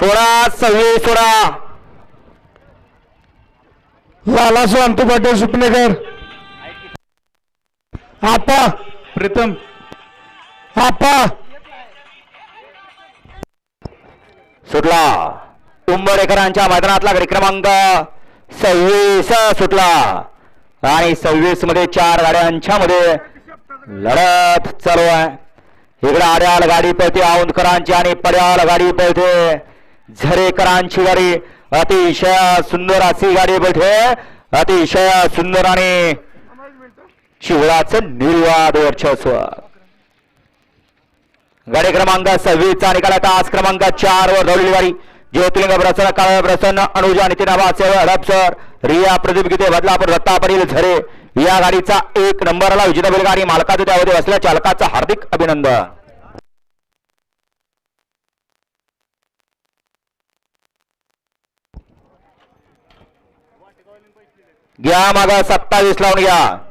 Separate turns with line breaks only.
26 सोळा
लाला शांतू पाटील सुपनेकर आपा
प्रीतम
आपा
सुटला कुंभडेकरांच्या मैदानातला गडी क्रमांक 26 सुटला आणि 26 मध्ये 4 गाड्यांच्या मध्ये लढत चालू आहे। इकडे आड्याल गाडी पळते औंधकरांची आणि पड्याल गाडी पळते झरेकरांची गाडी। अतिशय सुंदर अशी गाडी पळते अतिशय सुंदर आणि शिवराचं निर्वाद वर्चस्व। गाडी क्रमांक 26 चा निकाल तास क्रमांक 4 वर धावलेली गाडी ज्योतिर्लिंग प्रसन्न काळ प्रसन्न अनुजा नितीन आबासे हडपसर रिया प्रदीप गीते बदलापूर दत्ता पाटील झरे या गाडीचा 1 नंबरला विजेता बैलगाडी मालकाचं त्यामध्ये असल्या चालकाचं हार्दिक अभिनंदन। घ्या मागा 27 लावून घ्या।